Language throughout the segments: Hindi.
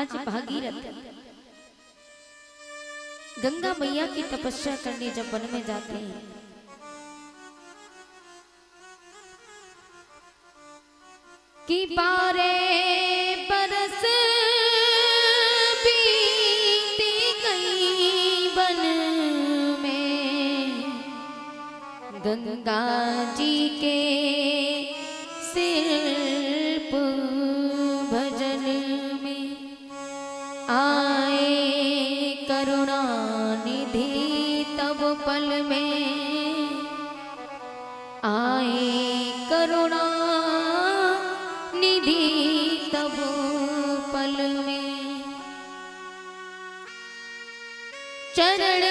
आज भागीरथ गंगा मैया की तपस्या करने जब वन में जाते हैं, कि 12 बरस बीत गई वन में, गंगा जी के सिर्फ भजन में आए करुणा निधि तब पल में, आए करुणा निधि तब पल में, चरण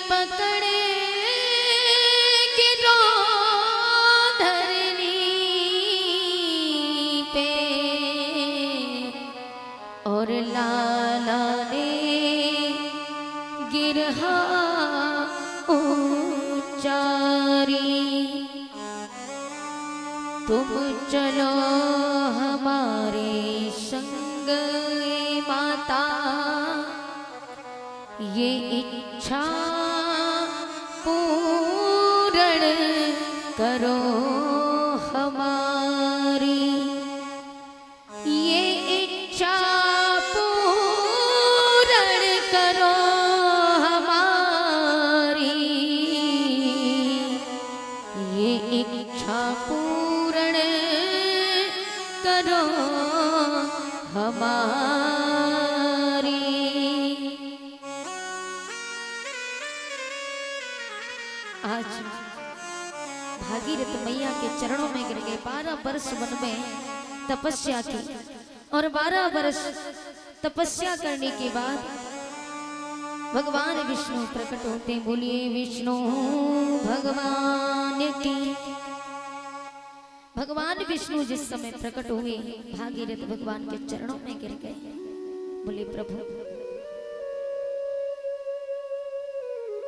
पकड़े गिरो धरनी पे, और लाला ने गिरहा उच्चारी, तुम चलो हमारे संग माता, ये इच्छा पूर्ण करो हमारी, ये इच्छा पूर्ण करो हमारी, ये इच्छा पूर्ण करो हमारी। आज भागीरथ मैया के चरणों में गिर गए। 12 वर्ष वन में तपस्या की, और 12 वर्ष तपस्या करने के बाद भगवान विष्णु प्रकट होते। बोलिए विष्णु भगवान की। भगवान विष्णु जिस समय प्रकट हुए, भागीरथ भगवान के चरणों में गिर गए। बोले प्रभु,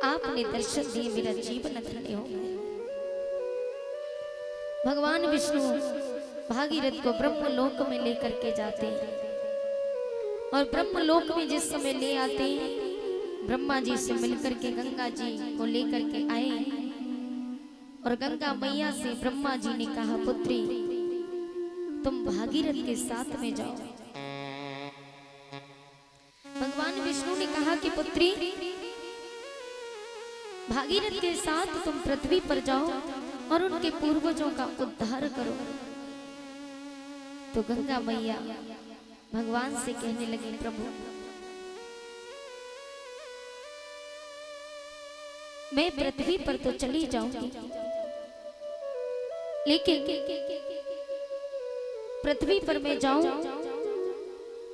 आपने दर्शन दिए, मेरा जीवन धन्य हो गया। भगवान विष्णु भागीरथ को ब्रह्मलोक में लेकर के जाते हैं, और ब्रह्मलोक में जिस समय ले आते हैं, ब्रह्मा जी से मिलकर के गंगा जी को लेकर के आए, और गंगा मैया से ब्रह्मा जी ने कहा, पुत्री तुम भागीरथ के साथ में जाओ। भगवान विष्णु ने कहा कि पुत्री भागीरथ के साथ तुम पृथ्वी पर जाओ और उनके पूर्वजों का उद्धार करो। तो गंगा मैया भगवान से कहने लगी, प्रभु मैं पृथ्वी पर तो चली जाऊंगी, लेकिन पृथ्वी पर मैं जाऊं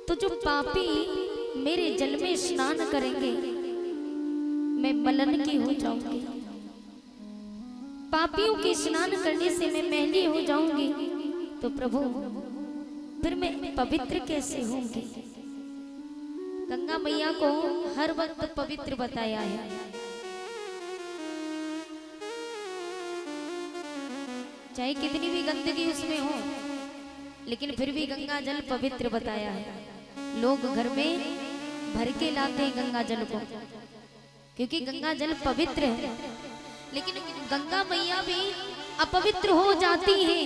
तो जो पापी मेरे जल में स्नान करेंगे, मैं मलन की हो जाऊंगी। पापियों के स्नान करने से मैं मैली हो जाऊंगी, तो प्रभु फिर मैं पवित्र कैसे होंगी? गंगा मैया को हर वक्त पवित्र बताया है। चाहे कितनी भी गंदगी उसमें हो, लेकिन फिर भी गंगा जल पवित्र बताया है। लोग घर में भर के लाते हैं गंगा जल को, क्योंकि गंगा जल पवित्र है। लेकिन गंगा मैया भी अपवित्र हो जाती हैं।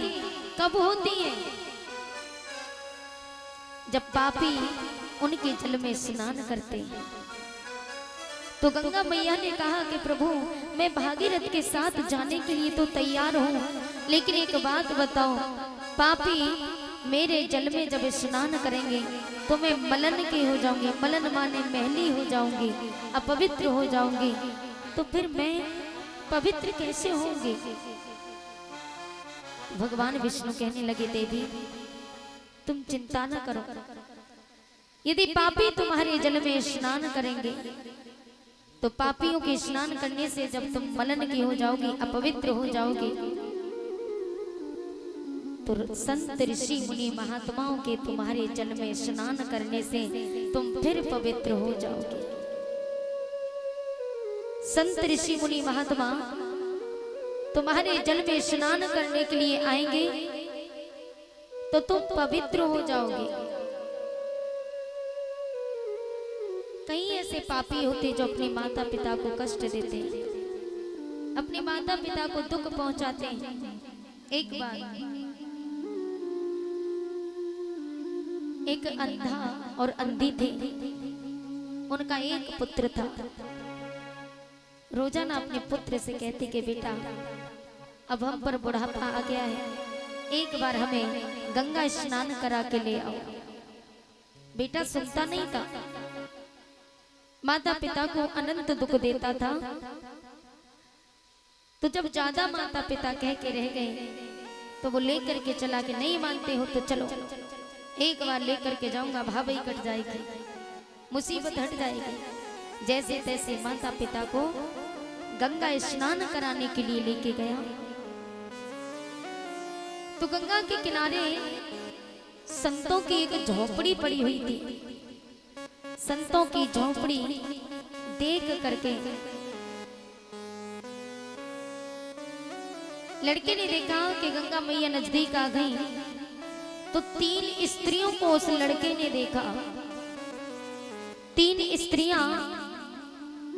कब होती हैं? जब पापी उनके जल में स्नान करते हैं। तो गंगा मैया ने कहा कि प्रभु मैं भागीरथ के साथ जाने के लिए तो तैयार हूँ, लेकिन एक बात बताओ, पापी मेरे जल में जब स्नान करेंगे तो मैं मलन की हो जाऊंगी। मलन माने मैली हो जाऊंगी, अपवित्र हो जाऊंगी, तो फिर मैं पवित्र कैसे होंगी? भगवान विष्णु कहने लगे, देवी तुम चिंता न करो, यदि पापी तुम्हारे जल में स्नान करेंगे तो पापियों के स्नान करने से जब तुम मलन की हो जाओगी, अपवित्र हो जाओगी, तो संत ऋषि मुनि महात्माओं के तुम्हारे जल में स्नान करने से तुम फिर पवित्र हो जाओगे। संत ऋषि मुनि महात्मा तुम्हारे जल में स्नान करने के लिए आएंगे तो तुम पवित्र हो जाओगे। ऐसे पापी होते जो अपने माता पिता को कष्ट देते, अपने माता पिता को दुख पहुंचाते हैं। एक बार एक अंधा और अंधी थे, उनका एक पुत्र था। रोजाना अपने पुत्र से कहती कि बेटा अब हम पर बुढ़ापा आ गया है, एक बार हमें गंगा स्नान करा के ले आओ। बेटा सुनता नहीं था, माता पिता को अनंत दुख देता था। तो जब ज्यादा माता पिता कह के रह गए तो वो लेकर के चला के नहीं मानते हो तो चलो एक बार लेकर के जाऊंगा, भाभी कट जाएगी, मुसीबत हट जाएगी। जैसे तैसे माता पिता को गंगा स्नान कराने के लिए लेके गया। तो गंगा के किनारे संतों की एक झोपड़ी पड़ी हुई थी। संतों की झोपड़ी देख करके लड़के ने देखा कि गंगा मैया नजदीक आ गई। तो 3 स्त्रियों को उस लड़के ने देखा। 3 स्त्रियां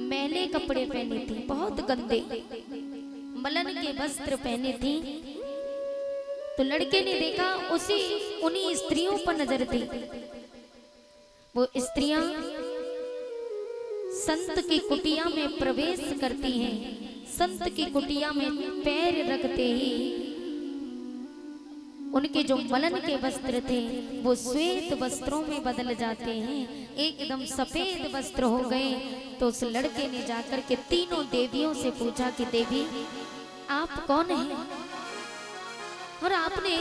मैले कपड़े पहनी थी, बहुत गंदे मलन के वस्त्र पहने थी। तो लड़के ने देखा उन्हीं स्त्रियों पर नजर दी। वो स्त्रियां संत की कुटिया में प्रवेश करती हैं। संत की कुटिया में पैर रखते ही उनके जो मलन के वस्त्र थे वो श्वेत वस्त्रों में बदल जाते हैं, एकदम सफेद वस्त्र हो गए। तो उस लड़के ने जाकर के तीनों देवियों से पूछा कि देवी आप कौन हैं और आपने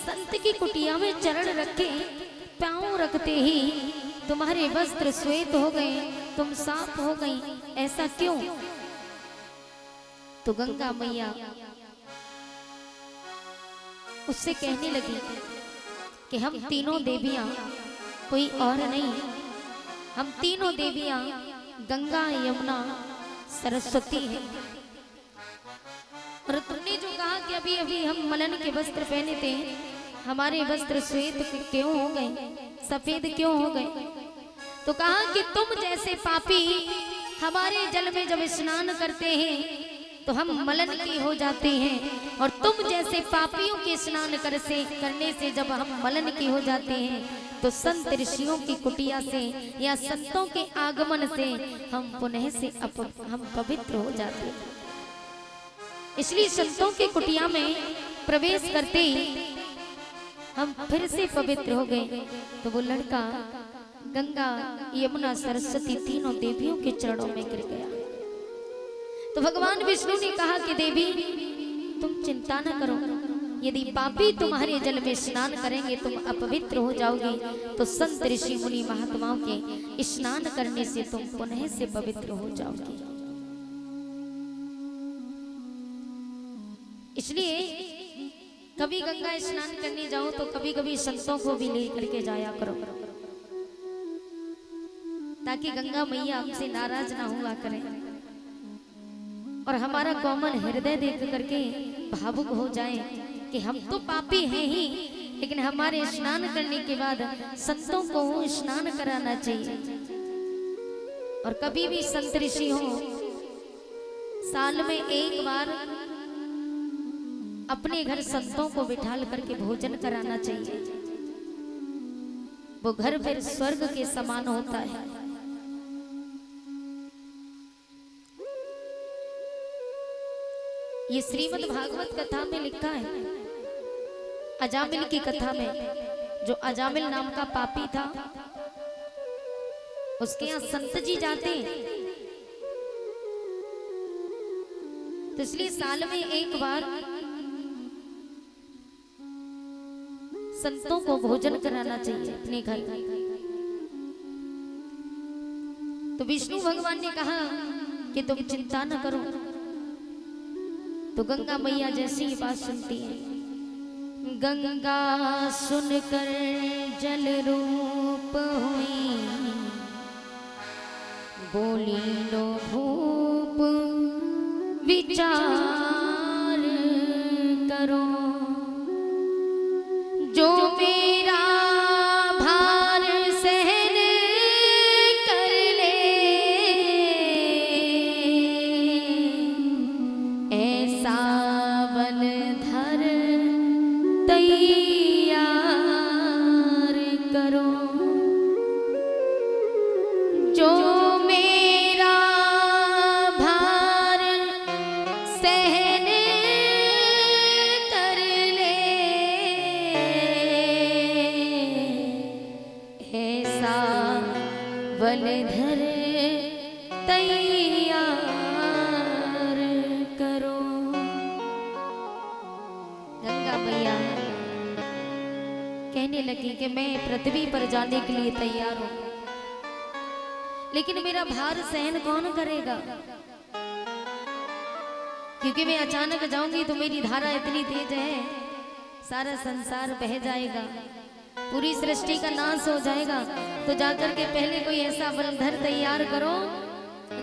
संत की कुटिया में चरण रखे, पांव रखते ही तुम्हारे वस्त्र श्वेत हो गए, तुम साफ हो गई, ऐसा क्यों? तो गंगा मैया उससे कहने लगी कि हम तीनों देवियां कोई और नहीं, हम तीनों देवियां गंगा यमुना सरस्वती हैं। और तुमने जो कहा कि अभी अभी हम मलन के वस्त्र पहने थे, हमारे वस्त्र श्वेत क्यों हो गए, सफेद क्यों हो गए? तो कहा कि तुम जैसे पापी हमारे जल में जब स्नान करते हैं तो हम मलन के हो जाते हैं, और तुम जैसे पापियों के स्नान करने से जब हम मलन के हो जाते हैं तो संत ऋषियों की कुटिया से या संतों के आगमन से हम पुनः से हम पवित्र हो जाते हैं। इसलिए संतों की कुटिया में प्रवेश करते ही हम फिर से पवित्र हो गए। तो वो लड़का गंगा यमुना सरस्वती तीनों देवियों के चरणों में गिर गया। तो भगवान विष्णु ने कहा कि देवी तुम चिंता न करो, यदि पापी तुम्हारे जल में स्नान करेंगे तुम अपवित्र हो जाओगी, तो संत ऋषि मुनि महात्माओं के स्नान करने से तुम पुनः से पवित्र हो जाओगी। इसलिए कभी गंगा स्नान करने जाओ तो कभी कभी संतों को भी ले करके जाया करो, ताकि गंगा मैया हमसे नाराज ना हुआ करें और हमारा कोमल हृदय देख करके भावुक हो जाए कि हम तो पापी हैं ही, लेकिन हमारे स्नान करने के बाद संतों को स्नान कराना चाहिए। और कभी भी संत ऋषि हो साल में एक बार अपने घर संतों को बिठाल करके भोजन कराना चाहिए। वो घर फिर स्वर्ग के समान होता है। ये श्रीमद् भागवत कथा में लिखा है, अजामिल की कथा में। जो अजामिल नाम का पापी था उसके यहाँ संत जी जाते, तो इसलिए साल में एक बार संतों को भोजन कराना चाहिए अपने घर। तो विष्णु भगवान ने कहा कि तुम चिंता न करो। तो गंगा मैया जैसी ही बात सुनती है, गंगा सुनकर जल रूप हुई, बोली लो भूप विचार करो, जो मेरा भार सहन कर ले कहने लगी कि मैं पृथ्वी पर जाने के लिए तैयार हूं, लेकिन मेरा भार सहन कौन करेगा? क्योंकि मैं अचानक जाऊंगी तो मेरी धारा इतनी तेज है, सारा संसार बह जाएगा, पूरी सृष्टि का नाश हो जाएगा। तो जाकर के पहले कोई ऐसा बंधन तैयार करो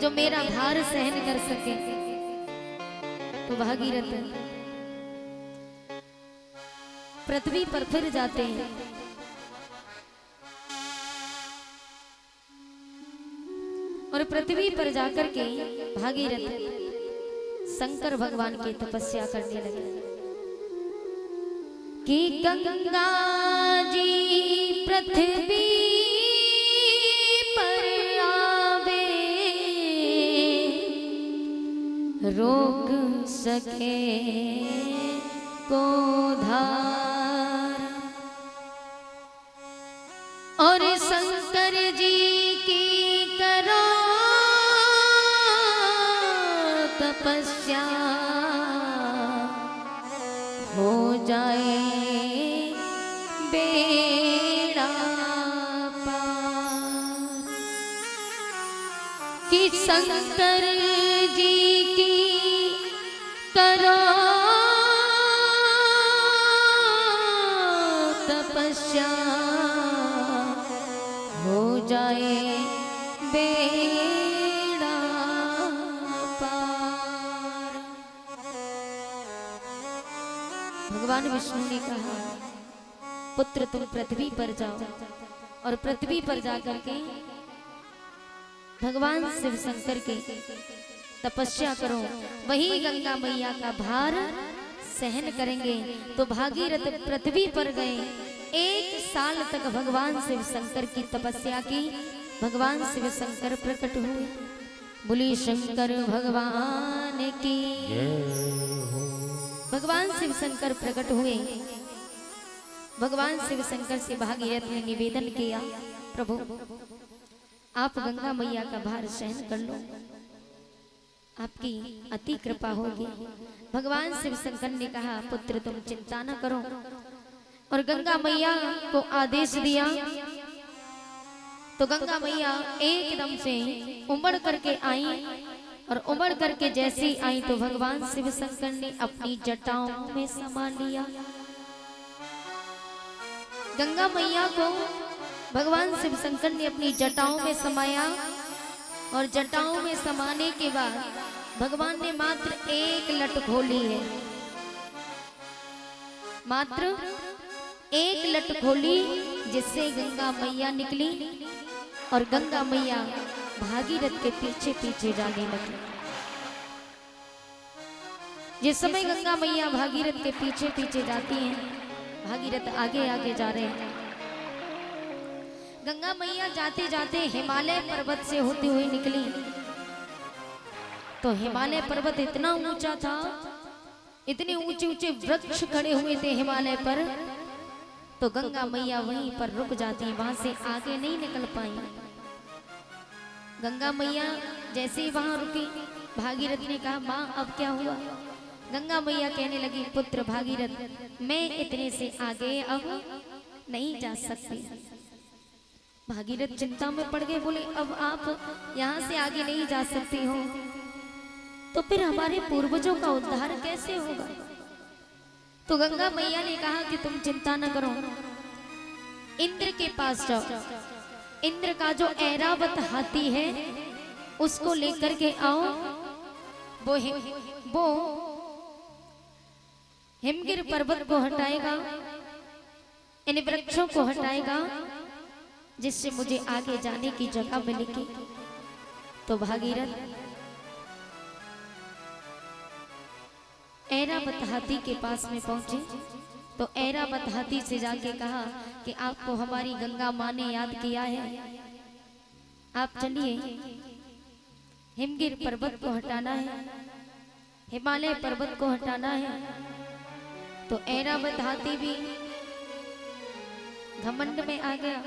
जो मेरा भार सहन कर सके। तो भागीरथ पृथ्वी पर फिर जाते हैं। और पृथ्वी पर जाकर के भागीरथ शंकर भगवान की तपस्या करने लगे कि गंगा जी पृथ्वी पर आवे, रोक सके को धार। और शंकर जी की करो तपस्या, हो जाए बेड़ा पार। कि शंकर जी की करो तपस्या, हो जाए बेड़ा पार। भगवान विष्णु ने कहा, पुत्र तुम पृथ्वी पर जाओ और पृथ्वी पर जाकर के भगवान शिव शंकर के तपस्या करो, वही गंगा मैया का भार सहन करेंगे। तो भागीरथ पृथ्वी पर गए, 1 साल तक भगवान शिव शंकर की तपस्या की। भगवान शिव शंकर प्रकट हुए। बोली शंकर भगवान की। भगवान शिव शंकर प्रकट हुए। भगवान शिव शंकर से भागीरथ ने निवेदन किया, प्रभु आप गंगा मैया का भार सहन कर लो, आपकी अति कृपा होगी। भगवान शिव शंकर ने कहा, पुत्र तुम चिंता न करो। और गंगा मैया को आदेश दिया तो गंगा मैया एकदम से उमड़ करके आई। और उमड़ करके जैसी आई तो भगवान शिव शंकर ने अपनी जटाओं में समा लिया। गंगा मैया को भगवान शिव शंकर ने अपनी जटाओं में समाया। और जटाओं में समाने के बाद भगवान ने मात्र 1 लट खोली है, मात्र 1 लट खोली, जिससे गंगा मैया निकली। और गंगा मैया भागीरथ के पीछे पीछे जाने लगी। जिस समय गंगा मैया भागीरथ के पीछे पीछे जाती हैं, भागीरथ आगे आगे जा रहे हैं। गंगा मैया जाते जाते हिमालय पर्वत से होते हुए निकली। तो हिमालय पर्वत इतना ऊंचा था, इतने ऊंचे ऊंचे वृक्ष खड़े हुए थे हिमालय पर। तो गंगा मैया वहीं पर रुक जाती, वहां से आगे नहीं निकल पाई। गंगा मैया जैसे ही वहां रुकी, भागीरथ ने कहा, माँ अब क्या हुआ? गंगा मैया कहने लगी, पुत्र भागीरथ मैं इतने से आगे अब नहीं जा सकती। भागीरथ चिंता में पड़ गए, बोले अब आप यहाँ से आगे नहीं जा सकती हो तो फिर हमारे पूर्वजों का उद्धार कैसे होगा? तो गंगा मैया ने कहा कि तुम चिंता न करो, इंद्र के पास जाओ। इंद्र का जो ऐरावत हाथी है उसको लेकर के आओ। वो हिमगिर पर्वत को हटाएगा, इन वृक्षों को हटाएगा, जिससे मुझे आगे जाने की जगह मिलेगी। तो भागीरथ ऐरावत हाथी के पास में पहुंचे। तो ऐरावत हाथी से जाके कहा कि आपको हमारी गंगा माँ ने याद किया है, आप चलिए, हिमगिर पर्वत को हटाना है, हिमालय पर्वत को हटाना है। तो ऐरावत हाथी भी घमंड में आ गया।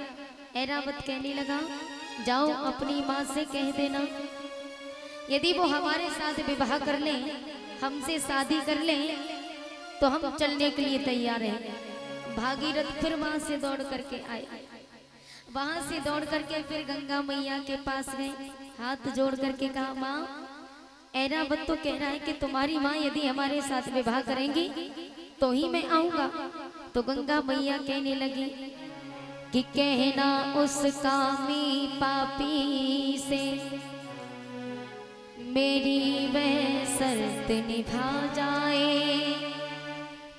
ऐरावत कहने लगा, जाओ अपनी माँ से कह देना, यदि वो हमारे साथ विवाह कर लें, हमसे शादी कर लें, तो हम चलने के लिए तैयार हैं। भागीरथ फिर वहां से दौड़ करके आए। वहां से दौड़ करके फिर गंगा मैया के पास गए, हाथ जोड़ करके कहा, माँ ऐरावत तो कह रहा है कि तुम्हारी माँ यदि हमारे साथ विवाह करेंगी तो ही मैं आऊंगा। तो गंगा मैया कहने लगी कि कहना उस कामी पापी से मेरी वह शर्त निभा जाए,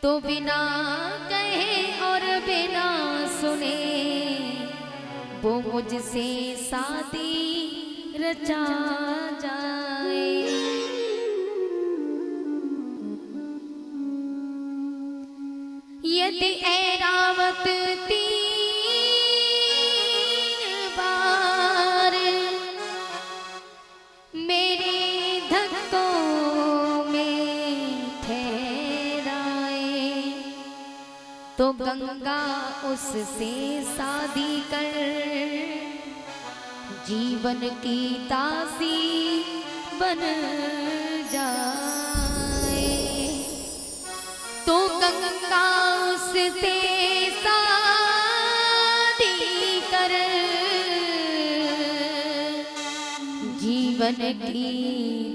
तो बिना कहे और बिना सुने वो मुझसे शादी रचा जाए। यदि ऐरावत 3 बार मेरे धक्कों में ठहराए, तो गंगा उससे शादी कर जीवन की दासी बन जाए। तो गंगा उससे शादी कर जीवन की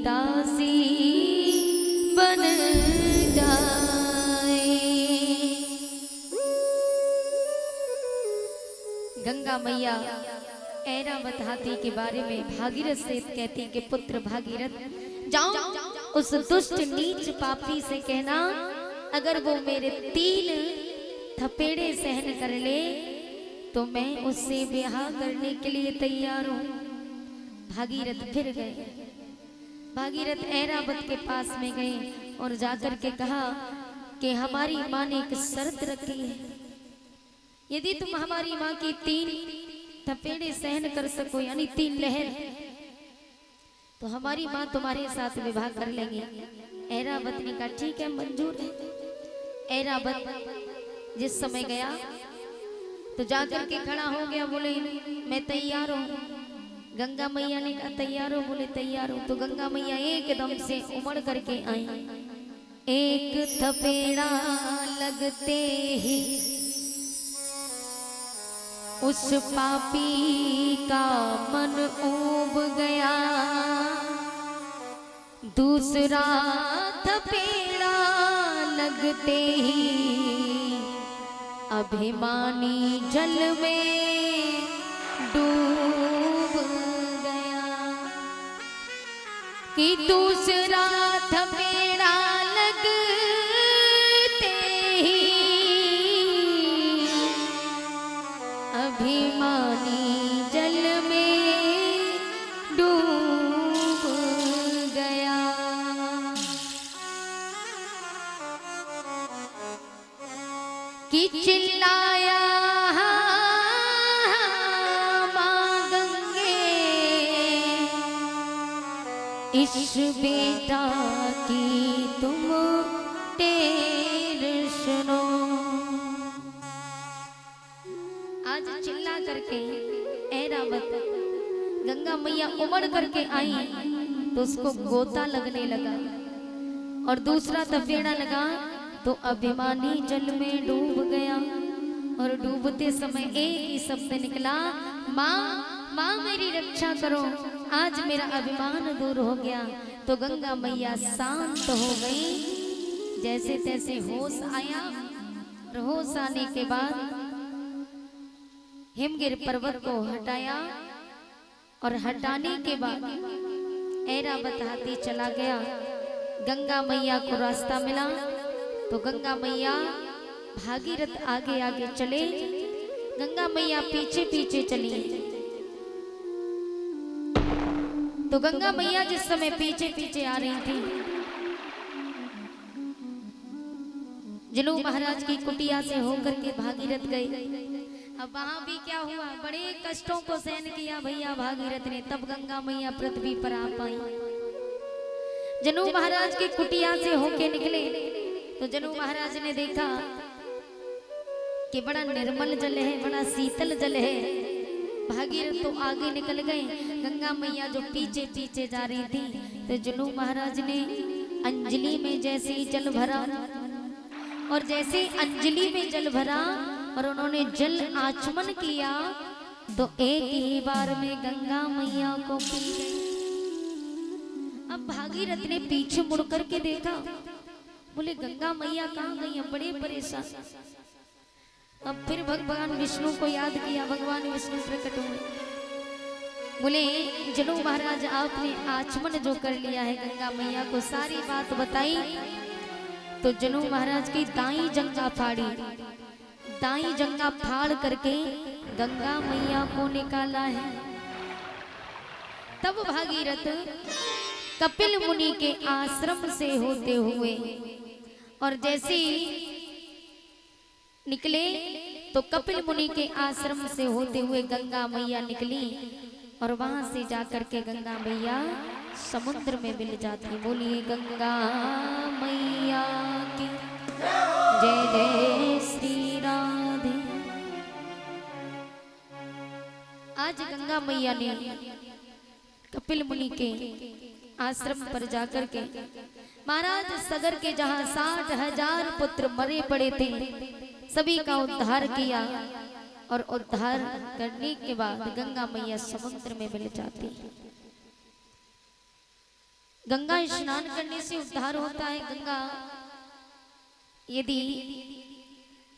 दासी बन जाए। गंगा मैया ऐरावत हाथी के बारे में भागीरथ से कहती कि पुत्र भागीरथ, जाओ उस दुष्ट नीच पापी से कहना अगर वो मेरे 3 थपेड़े सहन कर ले तो मैं उससे ब्याह करने के लिए तैयार हूँ। भागीरथ फिर गए, भागीरथ ऐरावत के पास में गए और जाकर के कहा कि हमारी माँ ने एक शर्त रखी है, यदि तुम हमारी माँ की 3 थपेड़े सहन कर सको यानी 3 लहर, तो हमारी माँ तुम्हारे साथ विवाह कर लेंगे। ऐरावत ने कहा ठीक है, मंजूर है। ऐरावत जिस समय गया तो जाकर के खड़ा हो गया, बोले मैं तैयार हूँ। गंगा मैया ने कहा तैयार हो? बोले तैयार हूँ। तो गंगा मैया एकदम से उमड़ करके आई, एक थपेड़ा लगते ही उस पापी का मन ऊब गया, दूसरा थपेड़ा लगते ही अभिमानी जल में डूब गया, कि दूसरा थपेड़ा लगते ही अभिमानी जल में डूब गया। कि चिल्लाया माँ गंगे, इस बेटा की तुम टेर सुनो। आज चिल्ला करके ऐरावत गंगा मैया उमड़ करके आई तो उसको गोता लगने लगा और दूसरा थपेड़ा लगा तो अभिमानी जल में डूब गया। और डूबते समय एक ही शब्द निकला, माँ माँ मेरी रक्षा करो, आज मेरा अभिमान दूर हो गया। तो गंगा मैया शांत हो गई, जैसे तैसे होश आया। होश आने के बाद हिमगिर पर्वत को हटाया और हटाने के बाद ऐरावत हाथी चला गया। गंगा मैया को रास्ता मिला तो गंगा मैया भागीरथ आगे आगे चले, गंगा मैया पीछे पीछे चली। तो गंगा मैया जिस समय पीछे पीछे आ रही थी, जनू महाराज की कुटिया से होकर के भागीरथ गए। अब वहां भी क्या हुआ, बड़े कष्टों को सहन किया भैया भागीरथ ने, तब गंगा मैया पृथ्वी पर आ पाई। जनू महाराज की कुटिया से होके निकले तो जनू महाराज ने देखा कि बड़ा निर्मल जल है, बड़ा शीतल जल है। भागीरथ तो आगे निकल गए, गंगा मैया जो पीछे पीछे जा रही थी। तो जनू महाराज ने अंजलि में जैसे ही जल भरा और जैसे अंजलि में जल भरा और उन्होंने जल आचमन किया तो एक ही बार में गंगा मैया को पी गई। अब भागीरथ ने पीछे मुड़ करके देखा, बोले गंगा मैया कहाँ गई? हम बड़े परेशान। अब फिर भगवान विष्णु को याद किया, भगवान विष्णु प्रकट हुए, बोले जनु महाराज आपने आचमन जो कर लिया है गंगा मैया को सारी बात बताई। तो जनु महाराज की दाई जंगा फाड़ी, दाई जंगा फाड़ करके गंगा मैया को निकाला है। तब भागीरथ कपिल मुनि के आश्रम से होते हुए और जैसे निकले तो कपिल मुनि के आश्रम से होते हुए गंगा मैया निकली और वहां से जाकर के गंगा मैया समुद्र में मिल जाती। बोलिए गंगा मैया की जय जय श्री राधे। आज गंगा मैया ने कपिल मुनि के आश्रम पर जाकर के महाराज सगर के जहां 60,000 पुत्र मरे पड़े थे सभी का उद्धार किया और उद्धार करने के बाद गंगा मैया समुद्र में मिल जाती। गंगा स्नान करने से उद्धार होता है। गंगा यदि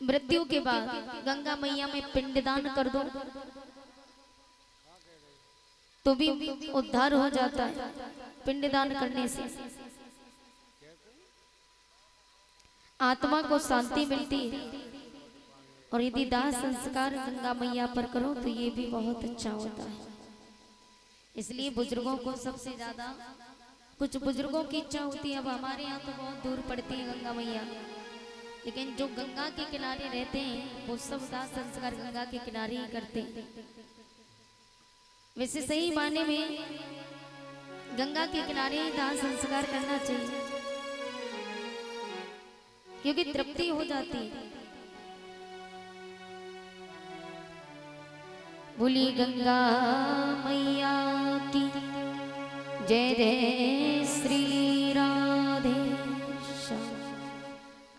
मृत्यु के बाद गंगा मैया में पिंडदान कर दो तो भी उद्धार हो जाता है पिंडदान करने से। आत्मा को शांति मिलती है और यदि दाह संस्कार गंगा मैया पर करो तो ये भी बहुत अच्छा होता है। इसलिए बुजुर्गों को सबसे ज्यादा, कुछ बुजुर्गों की इच्छा होती है, अब हमारे यहाँ तो बहुत दूर पड़ती है गंगा मैया, लेकिन जो गंगा के किनारे रहते हैं वो सब दाह संस्कार गंगा के किनारे ही करते हैं। वैसे सही माने में गंगा के किनारे ही दाह संस्कार करना चाहिए क्योंकि तृप्ति हो जाती है। बोली गंगा मैया की जय जय श्री राधे।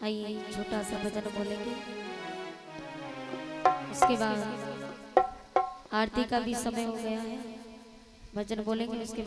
आइए छोटा सा भजन बोलेंगे, उसके बाद आरती का भी समय हो गया है, भजन बोलेंगे उसके बाद